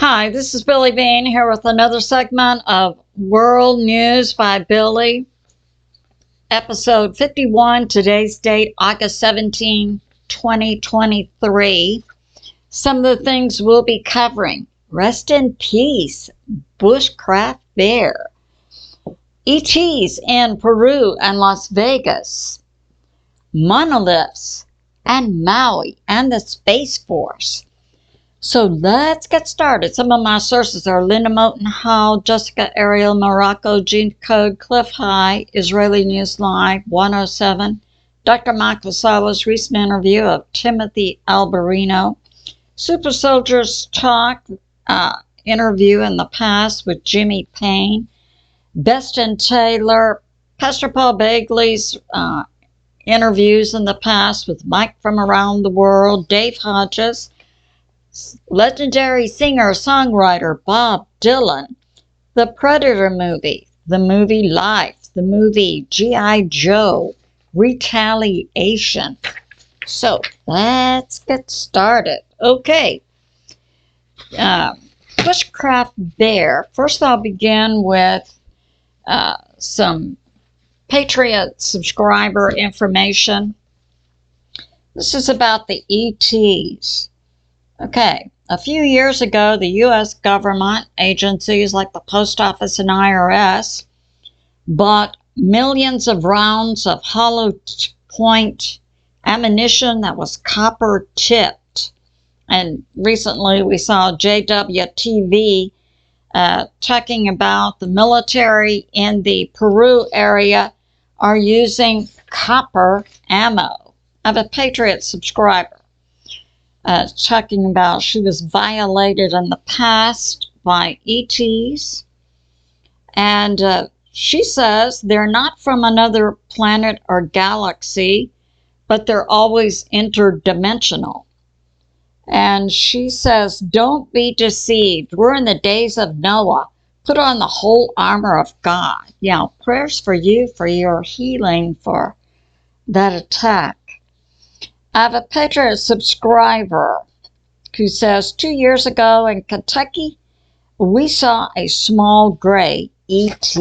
Hi, this is Billie Beene here with another segment of World News by Billie. Episode 51, today's date, August 17, 2023. Some of the things we'll be covering. Rest in peace, Bushcraft bear. ETs in Peru and Las Vegas. Monoliths and Maui and the Space Force. So let's get started. Some of my sources are Linda Moten Howell, Jessica Ariel, Morocco, Decode, Cliff High, Israeli News Live, 107, Dr. Michael Salla's recent interview of Timothy Alberino, Super Soldiers Talk interview in the past with Jimmy Payne, Best and Taylor, Pastor Paul Bagley's interviews in the past with Mike from Around the World, Dave Hodges, legendary singer-songwriter Bob Dillon, the Predator movie, the movie Life, the movie G.I. Joe, Retaliation. So let's get started. Okay. Bushcraft bear. First I'll begin with some Patriot subscriber information. This is about the ETs. Okay, a few years ago, the U.S. government agencies like the Post Office and IRS bought millions of rounds of hollow point ammunition that was copper tipped. And recently we saw JWTV talking about the military in the Peru area are using copper ammo. I have a Patriot subscriber. Talking about she was violated in the past by ETs. And she says they're not from another planet or galaxy, but they're always interdimensional. And she says, don't be deceived. We're in the days of Noah. Put on the whole armor of God. Yeah, prayers for you, for your healing, for that attack. I have a Patriot subscriber who says, 2 years ago in Kentucky, we saw a small gray ET.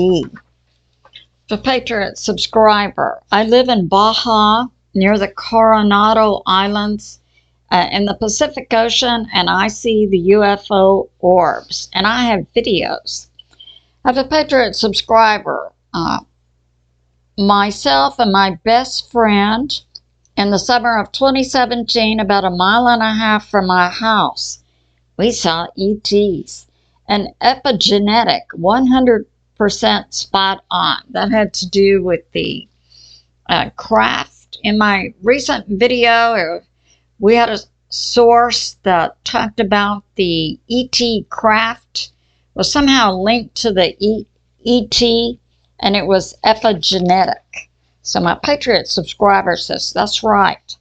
The Patriot subscriber, I live in Baja near the Coronado Islands in the Pacific Ocean, and I see the UFO orbs, and I have videos. I have a Patriot subscriber, myself and my best friend, in the summer of 2017, about 1.5 miles from my house, we saw ETs. An epigenetic, 100% spot on. That had to do with the craft. In my recent video, we had a source that talked about the ET craft was somehow linked to the ET, and it was epigenetic. So my Patriot subscriber says, that's right.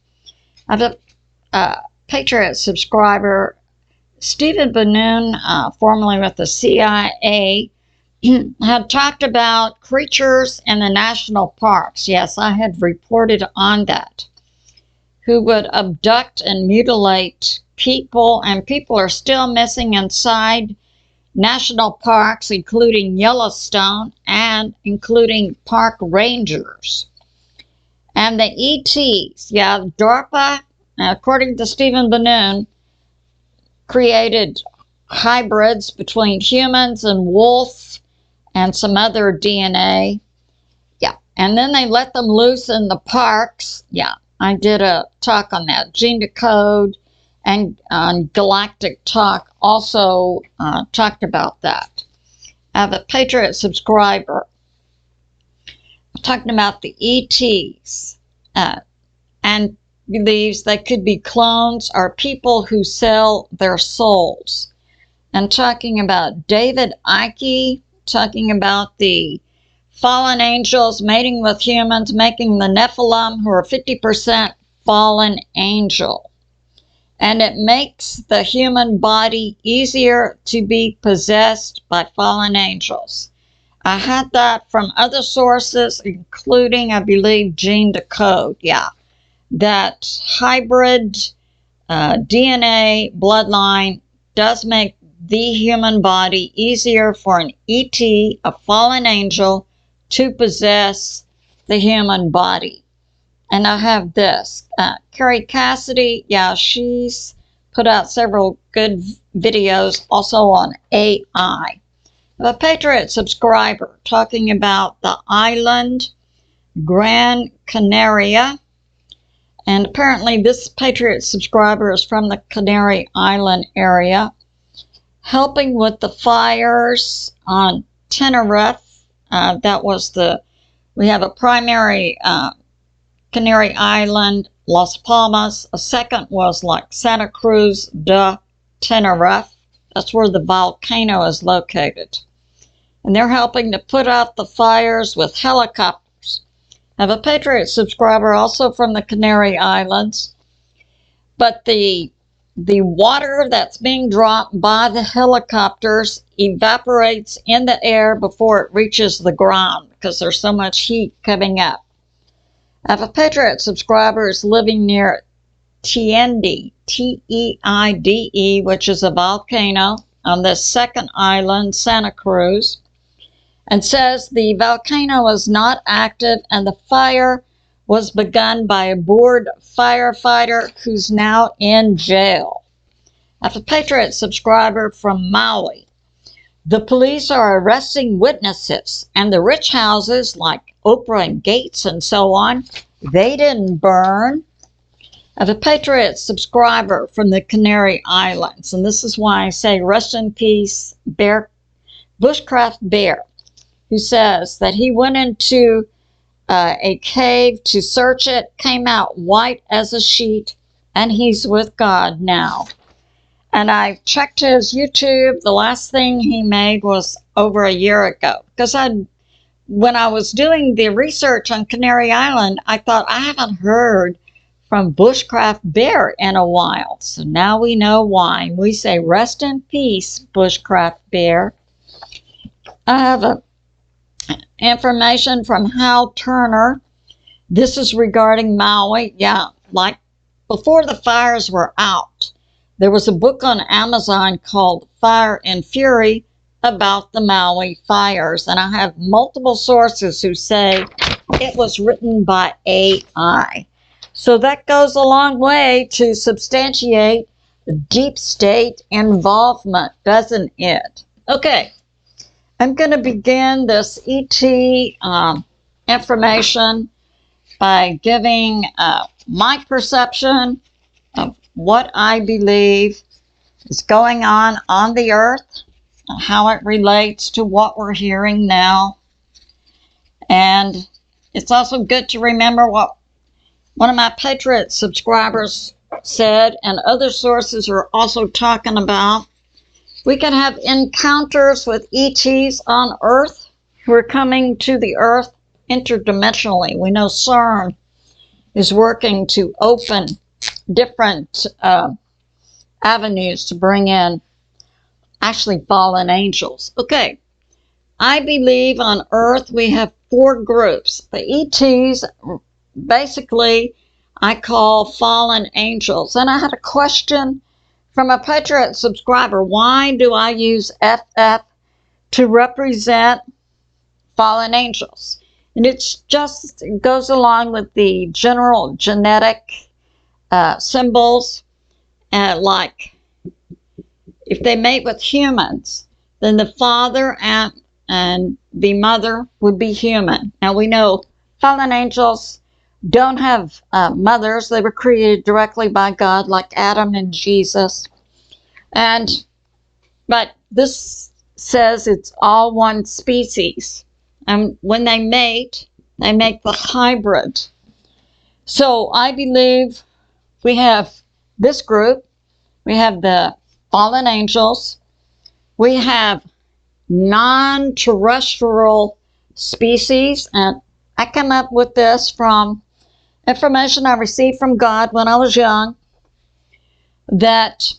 I have a Patriot subscriber, Stephen Benoon, formerly with the CIA, had talked about creatures in the national parks. Yes, I had reported on that. Who would abduct and mutilate people, and people are still missing inside national parks, including Yellowstone and including park rangers. And the ETs, yeah, DARPA, according to Stephen Benoon, created hybrids between humans and wolves and some other DNA. Yeah, and then they let them loose in the parks. Yeah, I did a talk on that. Gene Decode and Galactic Talk also talked about that. I have a Patriot subscriber talking about the ETs, and believes they could be clones or people who sell their souls. And talking about David Icke, talking about the fallen angels mating with humans, making the Nephilim, who are 50% fallen angel. And it makes the human body easier to be possessed by fallen angels. I had that from other sources, including, I believe, Gene Decode. Yeah, that hybrid DNA bloodline does make the human body easier for an ET, a fallen angel, to possess the human body. And I have this. Kerry Cassidy, yeah, she's put out several good videos also on AI. A Patriot subscriber talking about the island Gran Canaria. And apparently this Patriot subscriber is from the Canary Island area, helping with the fires on Tenerife. We have a primary Canary Island, Las Palmas. A second was like Santa Cruz de Tenerife. That's where the volcano is located. And they're helping to put out the fires with helicopters. I have a Patriot subscriber also from the Canary Islands. But the water that's being dropped by the helicopters evaporates in the air before it reaches the ground because there's so much heat coming up. I have a Patriot subscriber who's living near Teide, T-E-I-D-E, which is a volcano on the second island, Santa Cruz, and says the volcano is not active and the fire was begun by a bored firefighter who's now in jail. I have a Patriot subscriber from Maui. The police are arresting witnesses, and the rich houses like Oprah and Gates and so on, they didn't burn. I have a Patriot subscriber from the Canary Islands, and this is why I say rest in peace, Bushcraft Bear, who says that he went into a cave to search it, came out white as a sheet, and he's with God now. And I checked his YouTube. The last thing he made was over a year ago. Because when I was doing the research on Canary Island, I thought, I haven't heard from Bushcraft Bear in a while. So now we know why. We say rest in peace, Bushcraft Bear. I have information from Hal Turner. This is regarding Maui. Yeah, like before the fires were out, there was a book on Amazon called Fire and Fury about the Maui fires. And I have multiple sources who say it was written by AI. So that goes a long way to substantiate deep state involvement, doesn't it? Okay, I'm going to begin this ET information by giving my perception of what I believe is going on the earth, and how it relates to what we're hearing now. And it's also good to remember what one of my Patriot subscribers said, and other sources are also talking about. We can have encounters with ETs on Earth who are coming to the Earth interdimensionally. We know CERN is working to open different avenues to bring in actually fallen angels. Okay, I believe on Earth we have 4 groups. The ETs, basically, I call fallen angels. And I had a question from a Patriot subscriber. Why do I use FF to represent fallen angels? And it goes along with the general genetic symbols. Like if they mate with humans, then the father and the mother would be human. Now we know fallen angels don't have mothers. They were created directly by God, like Adam and Jesus. But this says it's all one species. And when they mate, they make the hybrid. So I believe we have this group. We have the fallen angels. We have non-terrestrial species. And I come up with this from information I received from God when I was young, that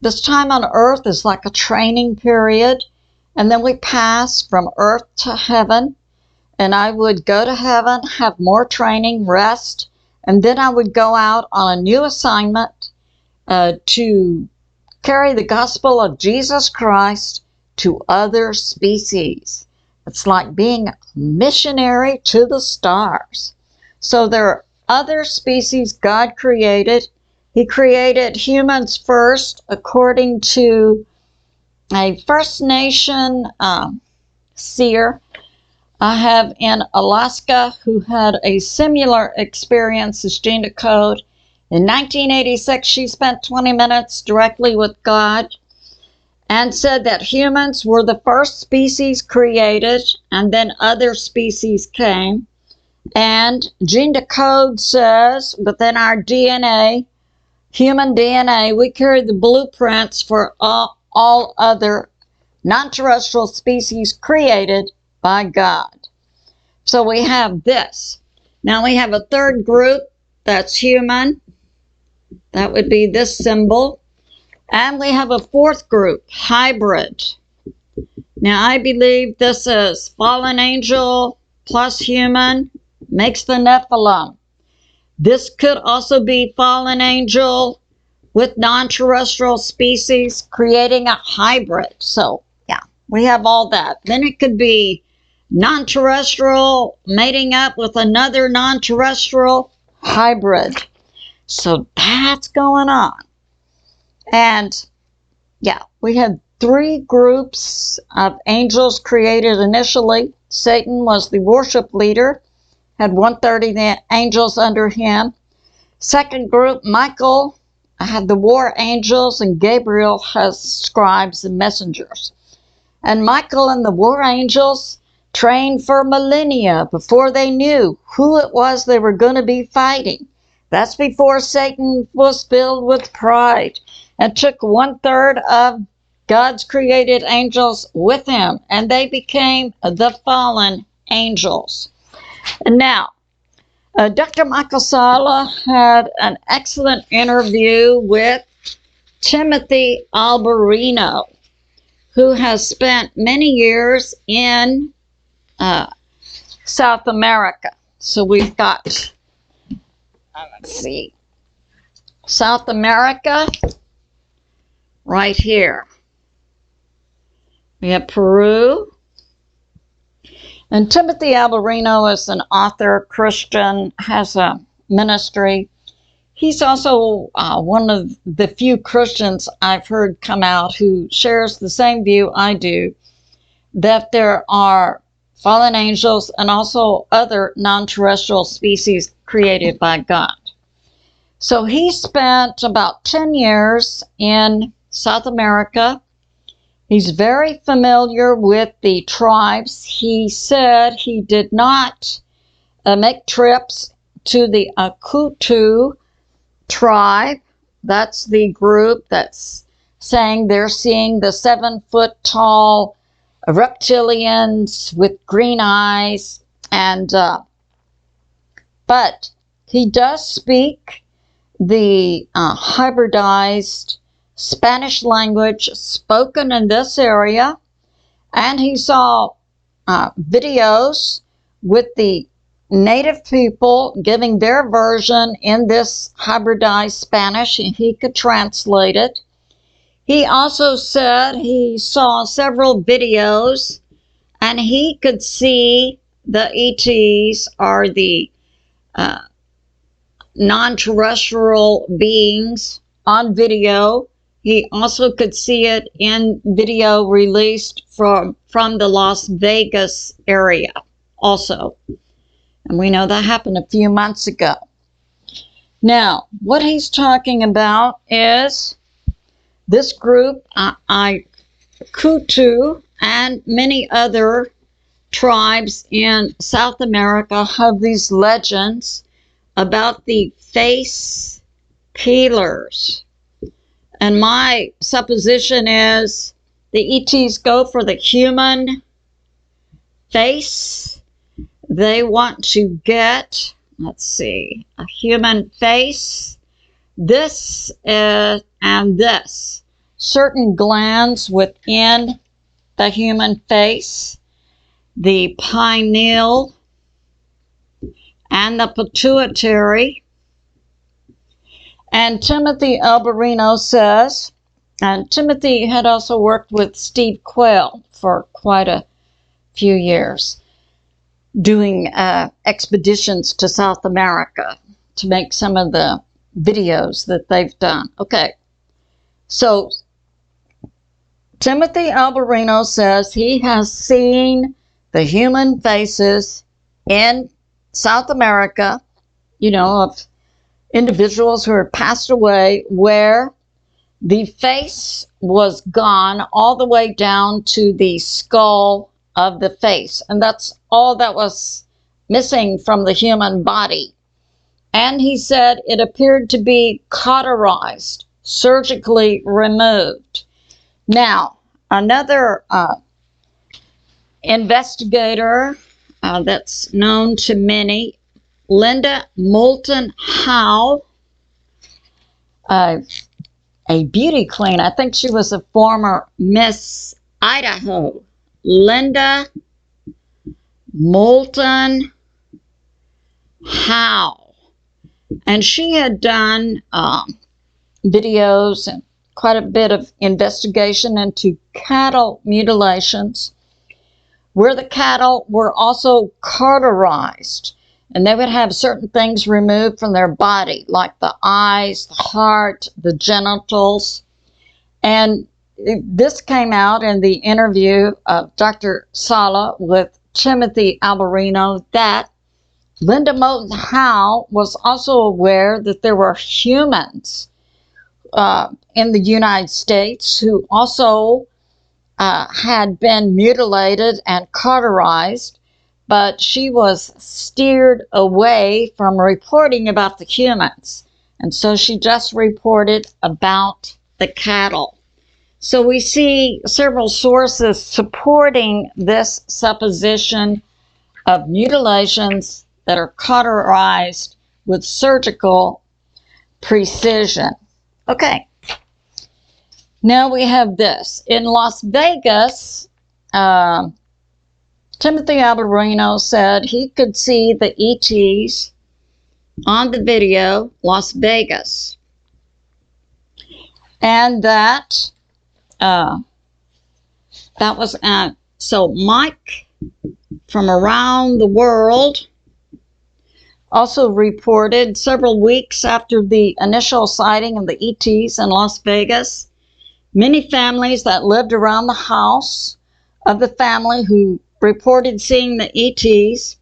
this time on Earth is like a training period, and then we pass from Earth to heaven, and I would go to heaven, have more training, rest, and then I would go out on a new assignment to carry the gospel of Jesus Christ to other species. It's like being a missionary to the stars. So there are other species God created. He created humans first according to a First Nation seer I have in Alaska who had a similar experience as Jean Decode. In 1986, she spent 20 minutes directly with God and said that humans were the first species created, and then other species came. And Jean Decode says within our DNA, human DNA, we carry the blueprints for all other non-terrestrial species created by God. So we have this. Now we have a third group that's human. That would be this symbol. And we have a fourth group, hybrid. Now I believe this is fallen angel plus human makes the Nephilim. This could also be fallen angel with non-terrestrial species creating a hybrid. So yeah, we have all that. Then it could be non-terrestrial mating up with another non-terrestrial hybrid. So that's going on. And yeah, we had three groups of angels created initially. Satan was the worship leader, had 130 the angels under him. Second group, Michael had the war angels, and Gabriel has scribes and messengers. And Michael and the war angels trained for millennia before they knew who it was they were going to be fighting. That's before Satan was filled with pride and took 1/3 of God's created angels with him, and they became the fallen angels. And now, Dr. Michael Salla had an excellent interview with Timothy Alberino, who has spent many years in South America. So we've got, let's see, South America right here. We have Peru. And Timothy Alberino is an author, Christian, has a ministry. He's also one of the few Christians I've heard come out who shares the same view I do, that there are fallen angels and also other non-terrestrial species created by God. So he spent about 10 years in South America. He's very familiar with the tribes. He said he did not make trips to the Akutu tribe. That's the group that's saying they're seeing the 7-foot-tall reptilians with green eyes. And but he does speak the hybridized Spanish language spoken in this area, and he saw videos with the native people giving their version in this hybridized Spanish, and he could translate it. He also said he saw several videos and he could see the ETs, or the non-terrestrial beings, on video. He also could see it in video released from the Las Vegas area also. And we know that happened a few months ago. Now, what he's talking about is this group, Kutu, and many other tribes in South America have these legends about the face peelers. And my supposition is the ETs go for the human face. They want to get, let's see, a human face, this and this. Certain glands within the human face, the pineal and the pituitary. And Timothy Alberino says And Timothy had also worked with Steve Quayle for quite a few years, doing expeditions to South America to make some of the videos that they've done. Okay, so Timothy Alberino says he has seen the human faces in South America, you know, of individuals who have passed away, where the face was gone all the way down to the skull of the face. And that's all that was missing from the human body. And he said it appeared to be cauterized, surgically removed. Now, another investigator that's known to many, Linda Moulton Howe, a beauty queen. I think she was a former Miss Idaho. Linda Moulton Howe. And she had done videos and quite a bit of investigation into cattle mutilations, where the cattle were also cauterized. And they would have certain things removed from their body, like the eyes, the heart, the genitals. And this came out in the interview of Dr. Salla with Timothy Alberino, that Linda Moulton Howe was also aware that there were humans in the United States who also had been mutilated and cauterized, but she was steered away from reporting about the humans. And so she just reported about the cattle. So we see several sources supporting this supposition of mutilations that are cauterized with surgical precision. Okay. Now we have this. In Las Vegas, Timothy Alberino said he could see the ETs on the video, Las Vegas. And that was, so Mike from around the world also reported several weeks after the initial sighting of the ETs in Las Vegas, many families that lived around the house of the family who reported seeing the ETs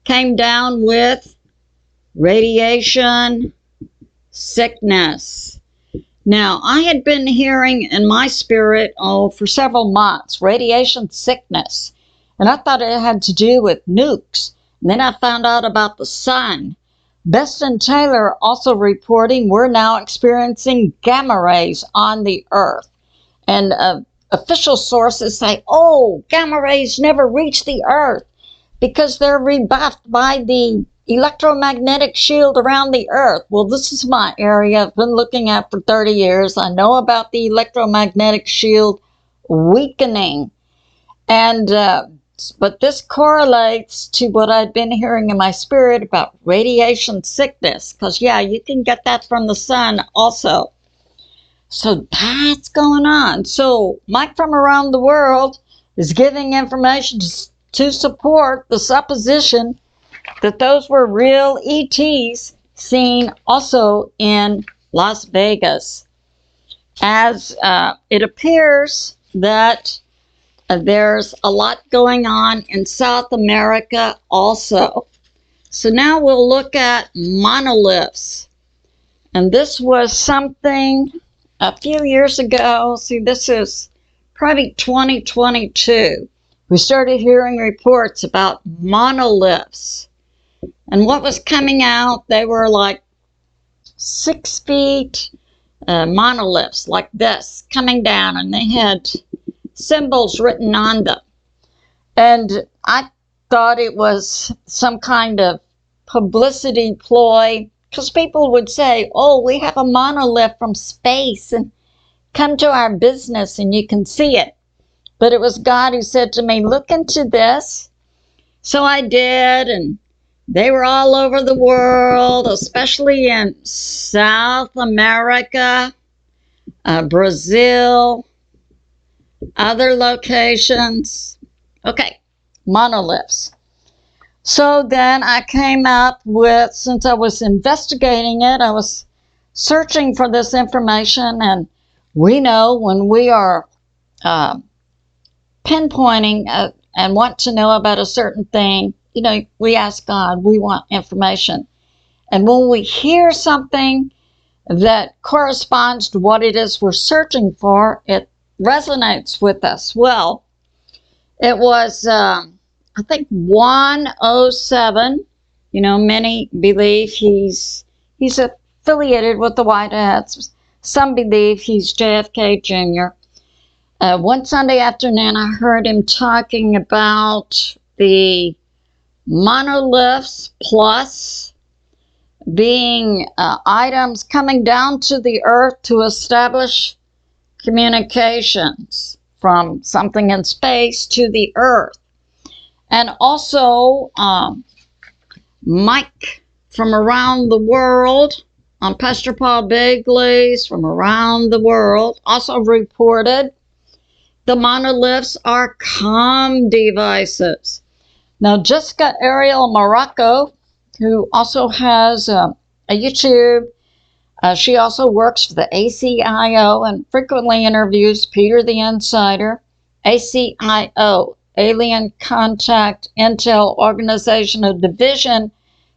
came down with radiation sickness. Now, I had been hearing in my spirit, for several months, radiation sickness. And I thought it had to do with nukes. And then I found out about the sun. Best and Taylor also reporting we're now experiencing gamma rays on the Earth. And official sources say, oh, gamma rays never reach the Earth because they're rebuffed by the electromagnetic shield around the Earth. Well, this is my area I've been looking at for 30 years. I know about the electromagnetic shield weakening. And but this correlates to what I'd been hearing in my spirit about radiation sickness. Because, yeah, you can get that from the sun also. So that's going on. So Mike from around the world is giving information to support the supposition that those were real ETs seen also in Las Vegas. As it appears that there's a lot going on in South America also. So now we'll look at monoliths. And this was something a few years ago. See, this is probably 2022. We started hearing reports about monoliths. And what was coming out, they were like 6 feet monoliths like this coming down, and they had symbols written on them. And I thought it was some kind of publicity ploy, because people would say, oh, we have a monolith from space, and come to our business and you can see it. But it was God who said to me, look into this. So I did, and they were all over the world, especially in South America. Brazil, other locations. Okay, monoliths. So then I came up with, since I was investigating it, I was searching for this information, and we know when we are pinpointing and want to know about a certain thing, you know, we ask God, we want information. And when we hear something that corresponds to what it is we're searching for, it resonates with us. Well, it was, I think, 107. You know, many believe he's affiliated with the Whiteheads. Some believe he's JFK Jr. One Sunday afternoon, I heard him talking about the monoliths plus being items coming down to the earth to establish communications from something in space to the earth. And also, Mike from around the world on Pastor Paul Bigley's From Around the World also reported the monoliths are comm devices. Now, Jessica Ariel Morocco, who also has a YouTube, she also works for the ACIO and frequently interviews Peter the Insider. ACIO, Alien Contact Intel Organization, a division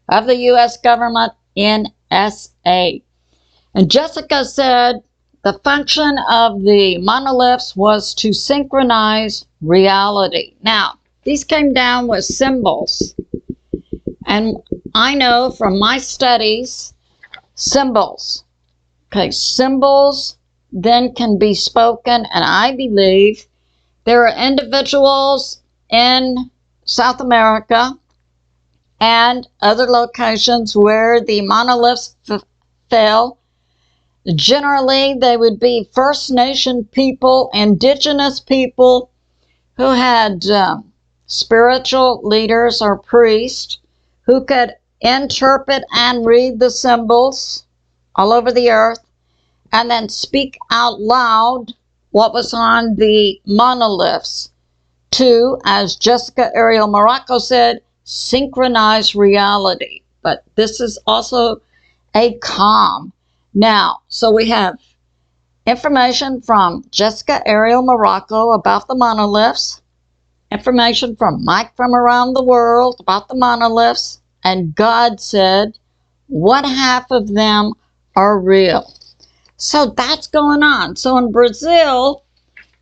of the U.S. government, NSA. And Jessica said the function of the monoliths was to synchronize reality. Now, these came down with symbols. And I know from my studies, symbols. Okay, symbols then can be spoken, and I believe there are individuals in South America and other locations where the monoliths fell. Generally, they would be First Nation people, indigenous people who had spiritual leaders or priests who could interpret and read the symbols all over the earth and then speak out loud what was on the monoliths to, as Jessica Ariel Morocco said, synchronize reality. But this is also a comm. Now, so we have information from Jessica Ariel Morocco about the monoliths, information from Mike from around the world about the monoliths, and God said, what half of them are real? So that's going on. So in Brazil,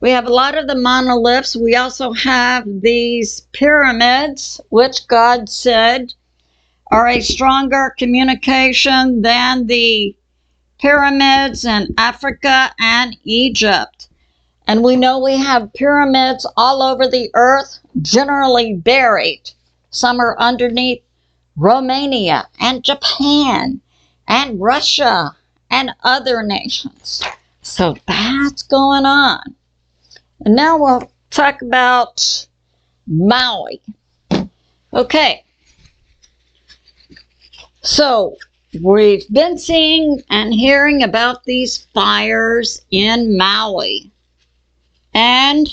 we have a lot of the monoliths. We also have these pyramids, which God said are a stronger communication than the pyramids in Africa and Egypt. And we know we have pyramids all over the earth, generally buried. Some are underneath Romania and Japan and Russia and other nations. So that's going on. And now we'll talk about Maui. Okay. So we've been seeing and hearing about these fires in Maui and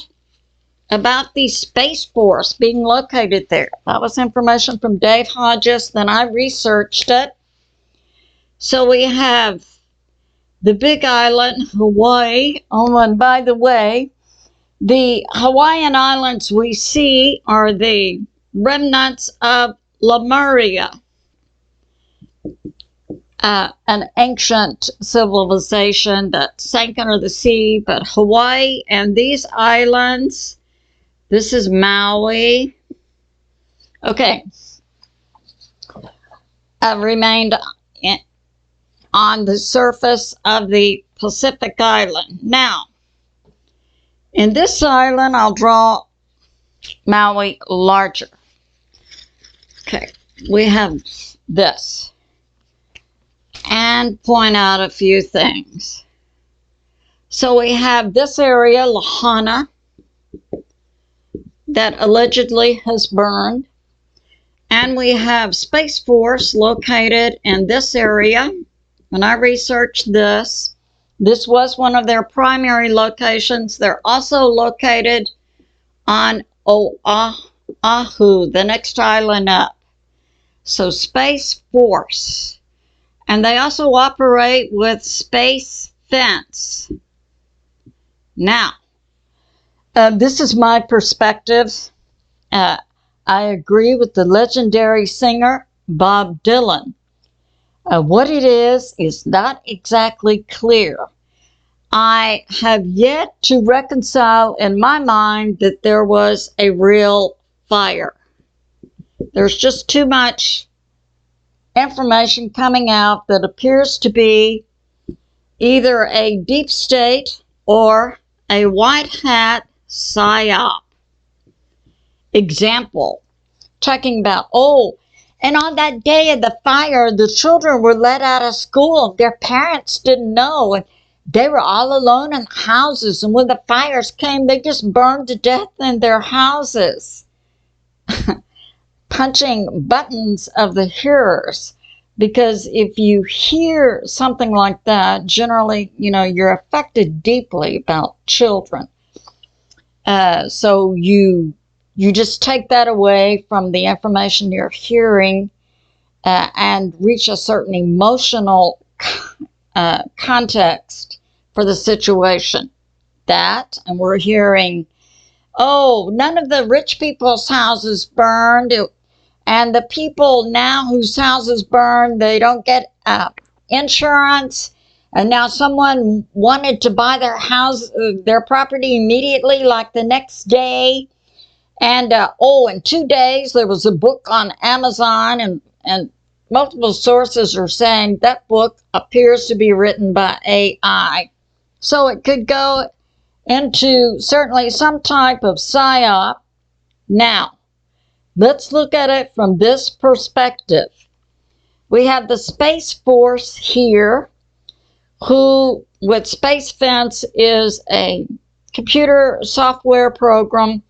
about the Space Force being located there. That was information from Dave Hodges. Then I researched it. So we have the Big Island, Hawaii. Oh, and by the way, the Hawaiian Islands we see are the remnants of Lemuria, an ancient civilization that sank under the sea. But Hawaii and these islands, this is Maui. Okay. Remained on the surface of the Pacific Island. Now, in this island, I'll draw Maui larger. Okay, we have this. And point out a few things. So we have this area, Lahana, that allegedly has burned. And we have Space Force located in this area. When I researched this, This was one of their primary locations. They're also located on Oahu, the next island up. So Space Force. And they also operate with Space Fence. Now, this is my perspective. I agree with the legendary singer Bob Dillon. What it is not exactly clear. I have yet to reconcile in my mind that there was a real fire. There's just too much information coming out that appears to be either a deep state or a white hat psyop. Example, talking about, and on that day of the fire, the children were let out of school. Their parents didn't know. And they were all alone in houses. And when the fires came, they just burned to death in their houses. Punching buttons of the hearers. Because if you hear something like that, generally, you're affected deeply about children. So you just take that away from the information you're hearing and reach a certain emotional context for the situation. That, and we're hearing, none of the rich people's houses burned, and the people now whose houses burned, they don't get insurance, and now someone wanted to buy their house, their property immediately, like the next day. And, in 2 days, there was a book on Amazon, and multiple sources are saying that book appears to be written by AI. So it could go into certainly some type of psyop. Now, let's look at it from this perspective. We have the Space Force here, who, with Space Fence, is a computer software program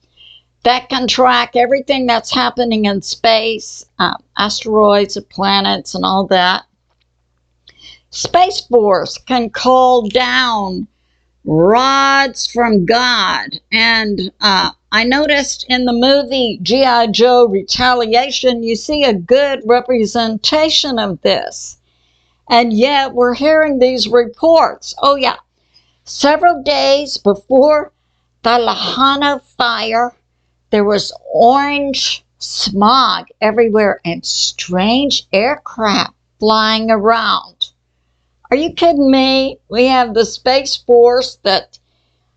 that can track everything that's happening in space, asteroids and planets and all that. Space Force can call down rods from God. And I noticed in the movie G.I. Joe Retaliation, you see a good representation of this. And yet we're hearing these reports. Several days before the Lahaina fire, there was orange smog everywhere and strange aircraft flying around. Are you kidding me? We have the Space Force that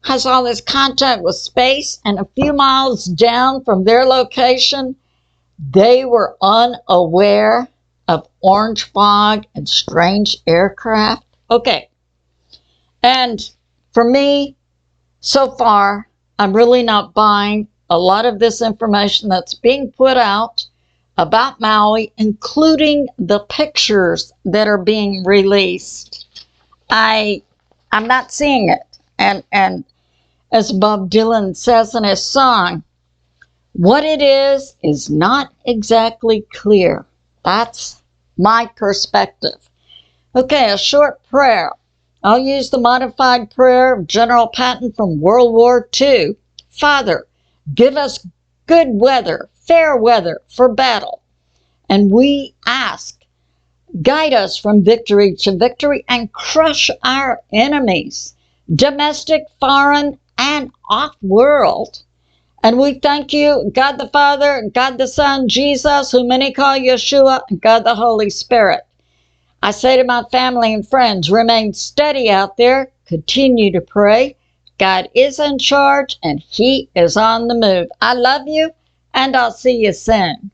has all this contact with space, and a few miles down from their location, they were unaware of orange fog and strange aircraft. Okay. And for me, so far, I'm really not buying a lot of this information that's being put out about Maui, including the pictures that are being released. I'm not seeing it. And as Bob Dylan says in his song, what it is not exactly clear. That's my perspective. Okay, a short prayer. I'll use the modified prayer of General Patton from World War II. Father, give us good weather, fair weather for battle. And we ask, guide us from victory to victory and crush our enemies, domestic, foreign, and off-world. And we thank you, God the Father, God the Son, Jesus, whom many call Yeshua, and God the Holy Spirit. I say to my family and friends, remain steady out there, continue to pray. God is in charge, and He is on the move. I love you, and I'll see you soon.